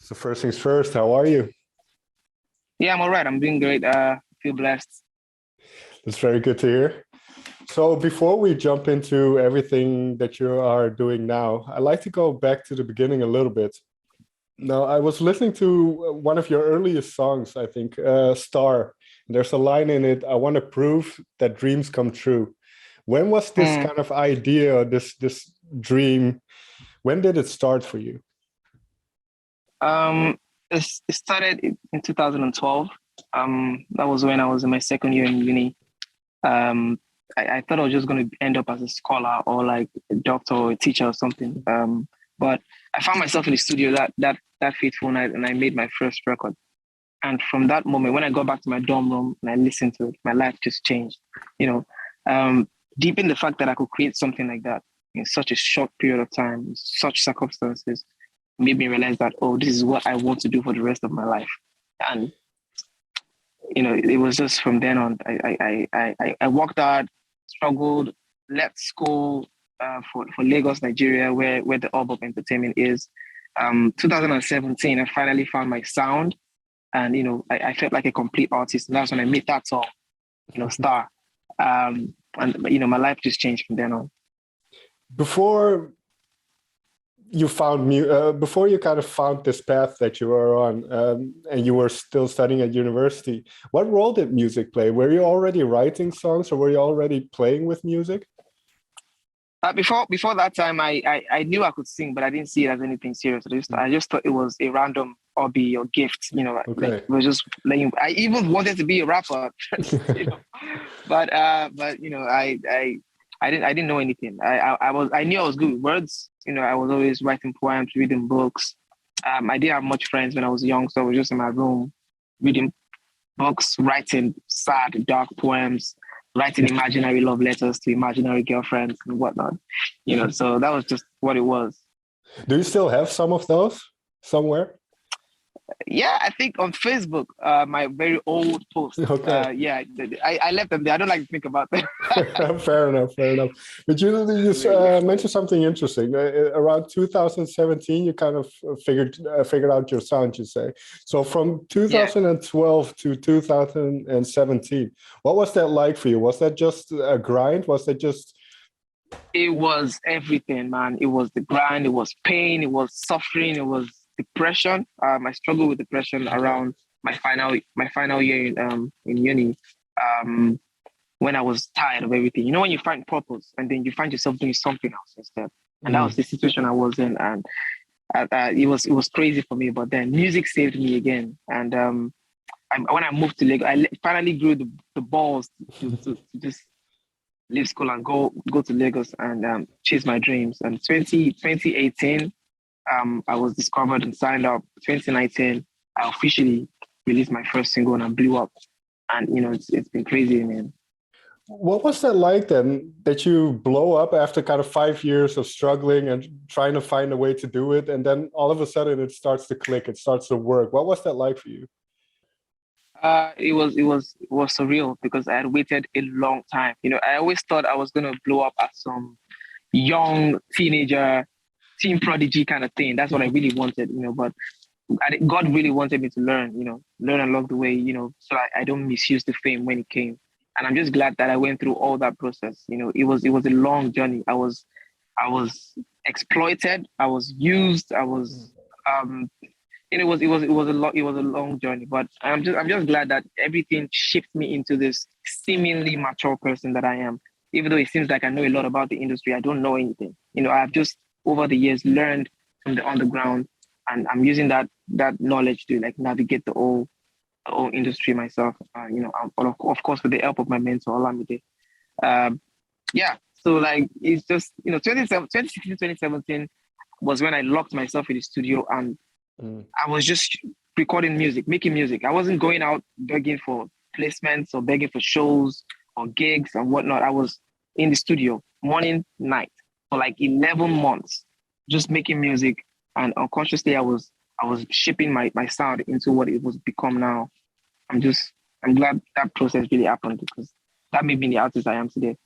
So first things first, how are you? Yeah, I'm all right. I'm doing great. Feel blessed. That's very good to hear. So before we jump into everything that you are doing now, I'd like to go back to the beginning a little bit. Now, I was listening to one of your earliest songs, I think, Star. There's a line in it, I want to prove that dreams come true. When was this Hmm. kind of idea, or this dream, when did it start for you? Um, it started in 2012. That was when I was in my second year in uni. Um, I thought I was just going to end up as a scholar or like a doctor or a teacher or something. But I found myself in the studio that fateful night, and I made my first record. And from that moment, when I got back to my dorm room and I listened to it, my life just changed. You know, deep in the fact that I could create something like that in such a short period of time, such circumstances, made me realize that, oh, this is what I want to do for the rest of my life. And it was just from then on. I worked hard, struggled, left school for Lagos, Nigeria, where the hub of entertainment is. 2017, I finally found my sound, and I felt like a complete artist. And that's when I made that song, Star. And my life just changed from then on. Before before you kind of found this path that you were on, and you were still studying at university, what role did music play? Were you already writing songs, or were you already playing with music? Before that time, I knew I could sing, but I didn't see it as anything serious. I just thought it was a random hobby or gift. Okay. Like it was just playing. I even wanted to be a rapper, but I didn't know anything. I knew I was good with words. I was always writing poems, reading books. I didn't have much friends when I was young, so I was just in my room reading books, writing sad, dark poems, writing imaginary love letters to imaginary girlfriends and whatnot. So that was just what it was. Do you still have some of those somewhere? Yeah, I think on Facebook, my very old post. Okay. Yeah, I left them there. I don't like to think about them. Fair enough. But you mentioned something interesting. Around 2017, you kind of figured out your sound, you say. So from 2012 to 2017, what was that like for you? Was that just a grind? Was that just... It was everything, man. It was the grind. It was pain. It was suffering. It was depression. I struggled with depression around my final year in uni. When I was tired of everything. When you find purpose and then you find yourself doing something else instead. And that was the situation I was in. And it was crazy for me. But then music saved me again. And when I moved to Lagos, I finally grew the balls to just leave school and go to Lagos and chase my dreams. And 2018, I was discovered and signed up. 2019, I officially released my first single and I blew up. And it's been crazy, man. What was that like then, that you blow up after kind of 5 years of struggling and trying to find a way to do it, and then all of a sudden it starts to click, it starts to work? What was that like for you? It was surreal because I had waited a long time. I always thought I was gonna blow up as some young teenager, teen prodigy kind of thing. That's what I really wanted, but God really wanted me to learn along the way, so I don't misuse the fame when it came. And I'm just glad that I went through all that process. It was a long journey. I was exploited. I was used. I was it was a long journey. But I'm just glad that everything shaped me into this seemingly mature person that I am. Even though it seems like I know a lot about the industry, I don't know anything. I've just over the years learned from the underground, and I'm using that knowledge to like navigate the whole industry myself. Of course, with the help of my mentor, Olamide. Yeah. So like it's just 2016, 2017 was when I locked myself in the studio and I was just recording music, making music. I wasn't going out begging for placements or begging for shows or gigs and whatnot. I was in the studio morning, night for like 11 months, just making music. And unconsciously, I was shaping my sound into what it was become now. I'm glad that process really happened because that made me the artist I am today.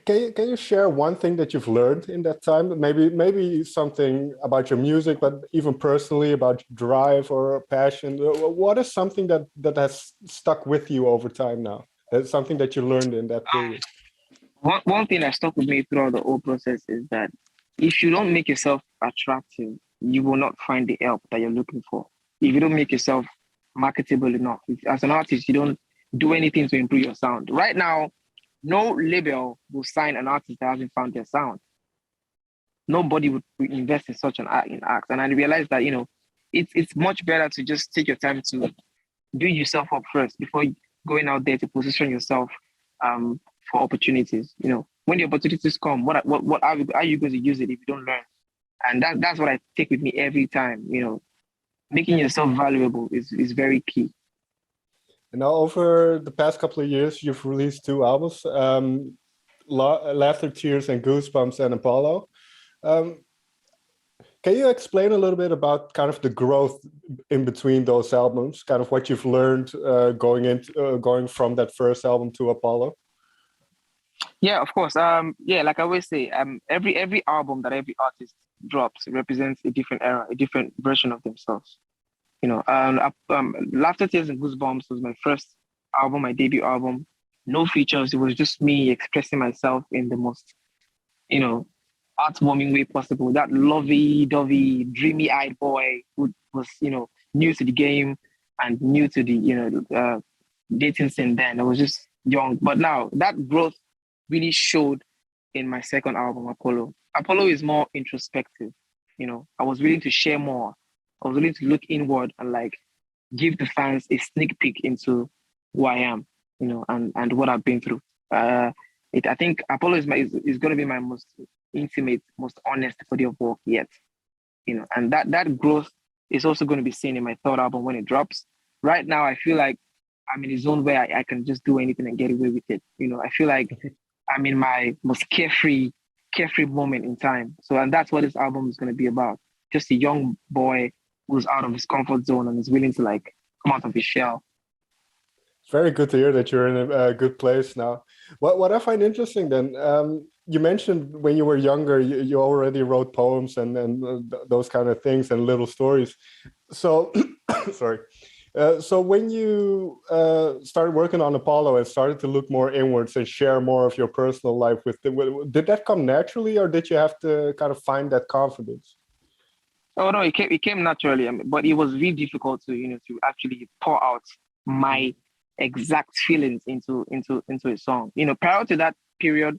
Can you share one thing that you've learned in that time? Maybe something about your music, but even personally about drive or passion. What is something that has stuck with you over time now? That's something that you learned in that period. One thing that stuck with me throughout the whole process is that if you don't make yourself attractive, you will not find the help that you're looking for. If you don't make yourself marketable enough, as an artist, you don't do anything to improve your sound. Right now, no label will sign an artist that hasn't found their sound. Nobody would invest in such an art in acts. And I realized that, it's much better to just take your time to build yourself up first before going out there to position yourself for opportunities. When the opportunities come, what are you going to use it if you don't learn? And that's what I take with me every time. Making yourself valuable is very key. And now, over the past couple of years, you've released 2 albums, Laughter, Tears, and Goosebumps, and Apollo. Can you explain a little bit about kind of the growth in between those albums, kind of what you've learned going from that first album to Apollo? Yeah, of course. Like I always say, every album that every artist drops represents a different era, a different version of themselves. Laughter, Tears, and Goosebumps was my first album, my debut album. No features. It was just me expressing myself in the most, heartwarming way possible. That lovey-dovey, dreamy-eyed boy who was, new to the game and new to the, dating scene then. I was just young. But now that growth really showed in my second album, Apollo. Apollo is more introspective. I was willing to share more. I was willing to look inward and give the fans a sneak peek into who I am, and what I've been through. I think Apollo is going to be my most intimate, most honest body of work yet, and that growth is also going to be seen in my third album when it drops. Right now, I feel like I'm in a zone where I can just do anything and get away with it. I feel like I'm in my most carefree moment in time. So, and that's what this album is going to be about. Just a young boy who's out of his comfort zone and is willing to come out of his shell. It's very good to hear that you're in a good place now. What I find interesting then, you mentioned when you were younger, you already wrote poems and those kind of things and little stories. So, sorry. So when you started working on Apollo and started to look more inwards and share more of your personal life did that come naturally, or did you have to kind of find that confidence? Oh no, it came naturally, but it was really difficult to actually pour out my exact feelings into a song. Prior to that period,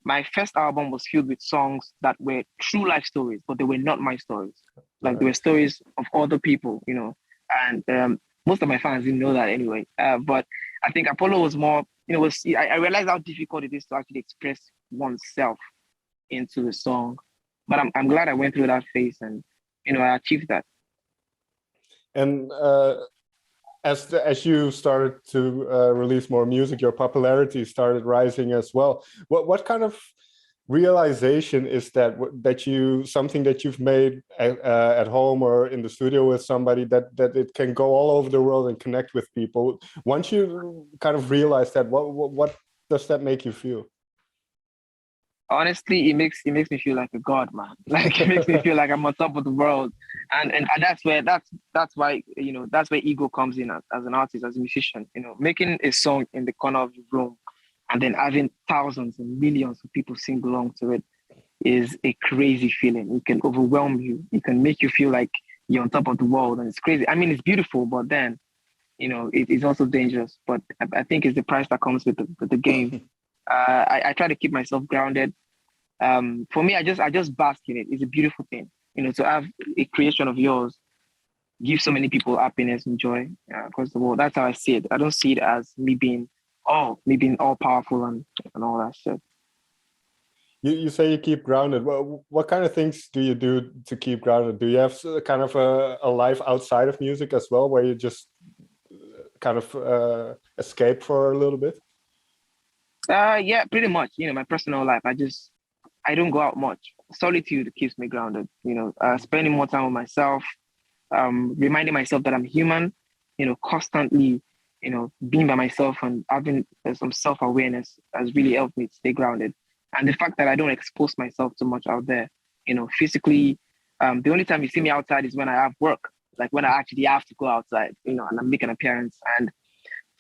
my first album was filled with songs that were true life stories, but they were not my stories. They were stories of other people, and most of my fans didn't know that anyway. But I think Apollo was more, I realized how difficult it is to actually express oneself into the song. But I'm glad I went through that phase and, I achieved that. And as you started to release more music, your popularity started rising as well. What kind of realization is that something that you've made at home or in the studio with somebody that it can go all over the world and connect with people? Once you kind of realize that, what does that make you feel? Honestly, it makes me feel like a god, man. It makes me feel like I'm on top of the world, and that's why that's where ego comes in as an artist, as a musician. Making a song in the corner of your room, and then having thousands and millions of people sing along to it is a crazy feeling. It can overwhelm you. It can make you feel like you're on top of the world, and it's crazy. I mean, it's beautiful, but then it's also dangerous. But I think it's the price that comes with the game. I try to keep myself grounded. For me, I just bask in it. It's a beautiful thing, to have a creation of yours give so many people happiness and joy across the world. That's how I see it. I don't see it as me being all powerful and all that shit. You say you keep grounded. What kind of things do you do to keep grounded? Do you have kind of a life outside of music as well, where you just kind of escape for a little bit? Yeah, pretty much. My personal life, I don't go out much. Solitude keeps me grounded. Spending more time with myself, reminding myself that I'm human. Constantly being by myself and having some self-awareness has really helped me stay grounded. And the fact that I don't expose myself too much out there, physically, the only time you see me outside is when I have work, like when I actually have to go outside, and I make an appearance. And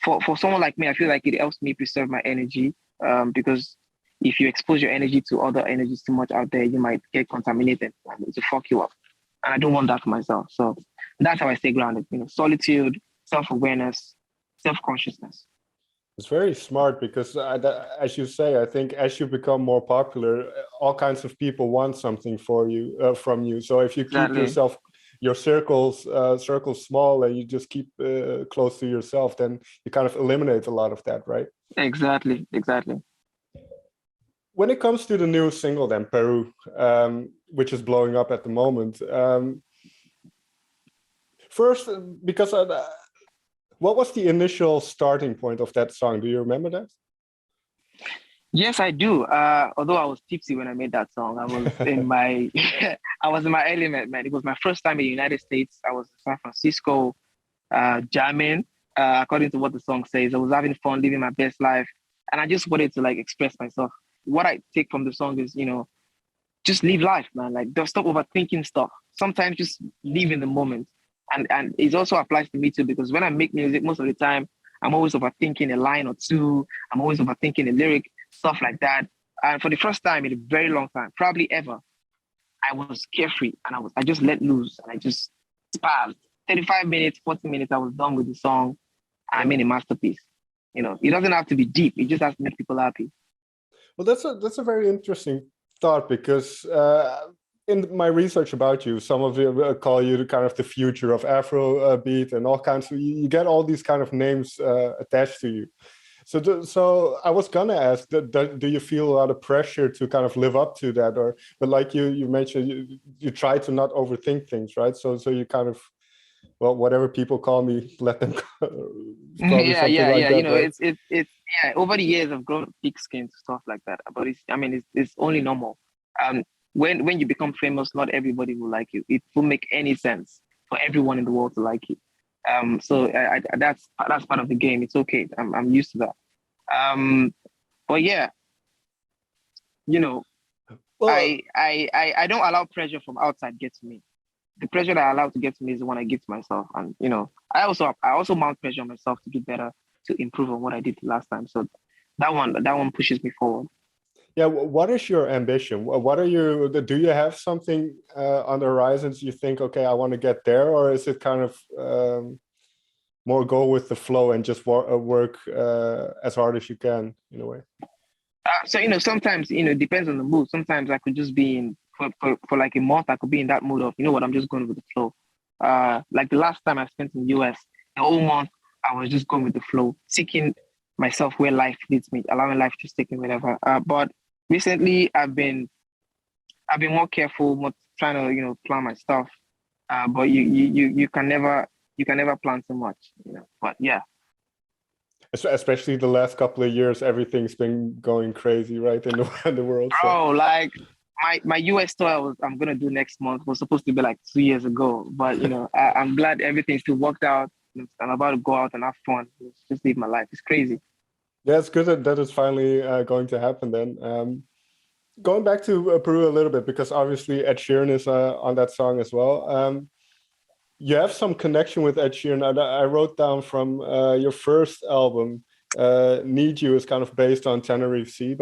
for someone like me, I feel like it helps me preserve my energy, because if you expose your energy to other energies too much out there, you might get contaminated and to fuck you up. And I don't want that for myself. So that's how I stay grounded, solitude, self-awareness, self-consciousness. It's very smart because, as you say, I think as you become more popular, all kinds of people want something from you. So if you keep your circles small and you just keep close to yourself, then you kind of eliminate a lot of that, right? Exactly. When it comes to the new single, then Peru, which is blowing up at the moment. First, because what was the initial starting point of that song? Do you remember that? Yes, I do. Although I was tipsy when I made that song, I was in my element, man. It was my first time in the United States. I was in San Francisco, jamming. According to what the song says, I was having fun, living my best life, and I just wanted to express myself. What I take from the song is, just live life, man. Don't stop overthinking stuff. Sometimes just live in the moment. And it also applies to me too, because when I make music, most of the time, I'm always overthinking a line or two. I'm always overthinking a lyric, stuff like that. And for the first time in a very long time, probably ever, I was carefree and I just let loose and I just spazzed. 35 minutes, 40 minutes, I was done with the song. I made a masterpiece. It doesn't have to be deep. It just has to make people happy. Well, that's a very interesting thought, because in my research about you, some of you call you kind of the future of Afrobeat and all kinds of, you get all these kind of names attached to you. So I was gonna ask, do you feel a lot of pressure to kind of live up to that, but like you mentioned, you try to not overthink things, right? So you kind of, well, whatever people call me, let them call me something like that. Right? It's over the years I've grown thick skin to stuff like that. But it's only normal. When you become famous, not everybody will like you. It won't make any sense for everyone in the world to like you. So that's part of the game. It's okay. I'm used to that. But yeah, well, I don't allow pressure from outside get to me. The pressure that I allow to get to me is the one I give to myself. And I also mount pressure on myself to do better, to improve on what I did last time. So that one pushes me forward. Yeah, what is your ambition? Do you have something on the horizons you think, okay, I want to get there? Or is it kind of more go with the flow and just work as hard as you can in a way? So, sometimes, it depends on the mood. Sometimes I could just be for like a month, I could be in that mood of, I'm just going with the flow. Like the last time I spent in the US, the whole month, I was just going with the flow, taking myself where life leads me, allowing life to take me wherever. But recently, I've been more careful, more trying to plan my stuff. But you can never plan too much, But yeah, especially the last couple of years, everything's been going crazy, right, in the world. So. Oh, like my US tour I'm gonna do next month was supposed to be like 2 years ago, but I'm glad everything still worked out. I'm about to go out and have fun, just live my life. It's crazy. Yeah, it's good that is finally going to happen then. Going back to Peru a little bit, because obviously Ed Sheeran is on that song as well. You have some connection with Ed Sheeran. I wrote down from your first album, Need You is kind of based on Tenerife Sea.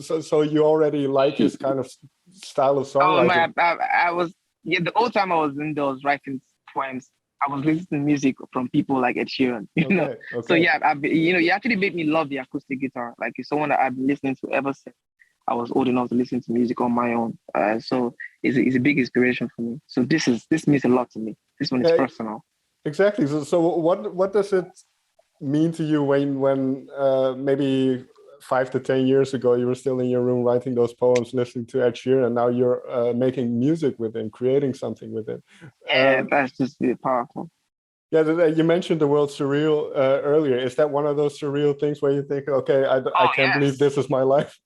So you already like his kind of style of songwriting. I was, the whole time I was indoors writing poems, I was listening to music from people like Ed Sheeran, Okay. So yeah, you actually made me love the acoustic guitar. Like it's someone that I've been listening to ever since I was old enough to listen to music on my own. So it's a big inspiration for me. So this means a lot to me. This one is personal. Exactly. So what does it mean to you when maybe 5 to 10 years ago you were still in your room writing those poems, listening to Ed Sheeran, and now you're making music with him, creating something with him? Yeah, that's just powerful. Yeah, you mentioned the word surreal earlier. Is that one of those surreal things where you think, okay, I can't believe this is my life?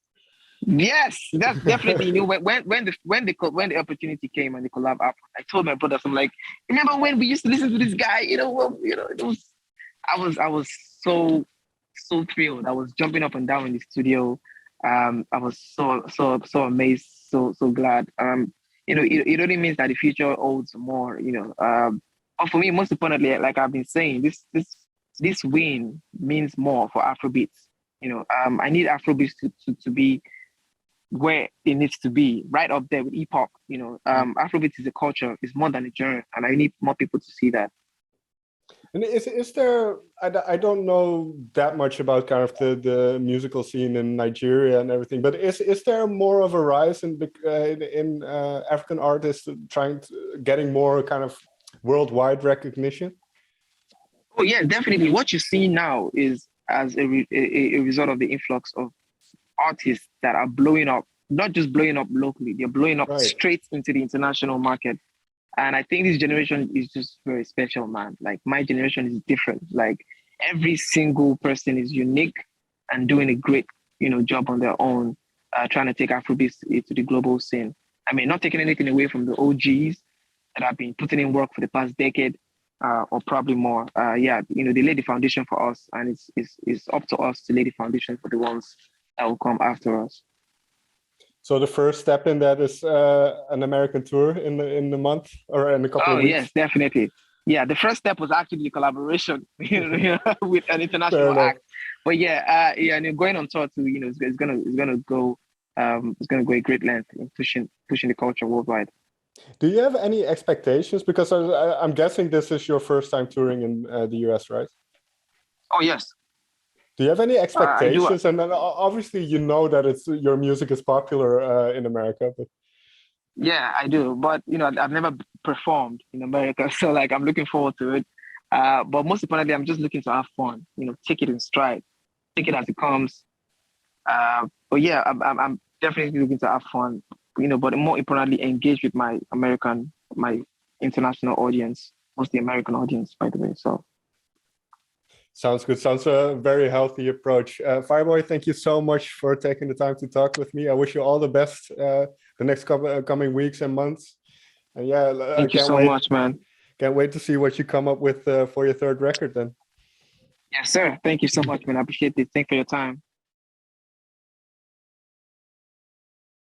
Yes, that's definitely. When the opportunity came and the collab happened, I told my brothers, I'm like, remember when we used to listen to this guy? It was I was so thrilled. I was jumping up and down in the studio. I was so amazed, so glad. It only means that the future holds more. But for me, most importantly, like I've been saying, this win means more for Afrobeats. I need Afrobeats to be where it needs to be, right up there with hip hop. Afrobeats is a culture, it's more than a genre, and I need more people to see that. And is there? I don't know that much about kind of the musical scene in Nigeria and everything, but is there more of a rise in African artists getting more kind of worldwide recognition? Oh yeah, definitely. What you see now is as a result of the influx of artists that are blowing up, not just blowing up locally, they're blowing up straight into the international market. And I think this generation is just very special, man. Like my generation is different. Like every single person is unique and doing a great, job on their own, trying to take Afrobeats to the global scene. I mean, not taking anything away from the OGs that have been putting in work for the past decade, or probably more. They laid the foundation for us, and it's up to us to lay the foundation for the ones that will come after us. So the first step in that is an American tour in the month or in a couple of weeks? Oh, yes, definitely. Yeah, the first step was actually the collaboration with an international act. But and going on tour too, it's gonna go a great length in pushing the culture worldwide. Do you have any expectations? Because I'm guessing this is your first time touring in the US, right? Oh yes. Do you have any expectations? And then obviously, that your music is popular in America. But yeah, I do. But I've never performed in America, so like I'm looking forward to it. But most importantly, I'm just looking to have fun. Take it in stride, take it as it comes. But yeah, I'm definitely looking to have fun. But more importantly, engage with my international audience, mostly American audience, by the way. So. Sounds good. Sounds a very healthy approach. Fireboy, thank you so much for taking the time to talk with me. I wish you all the best the next coming weeks and months. And thank you so much, man. Can't wait to see what you come up with for your third record then. Yes, sir. Thank you so much, man. I appreciate it. Thanks for your time.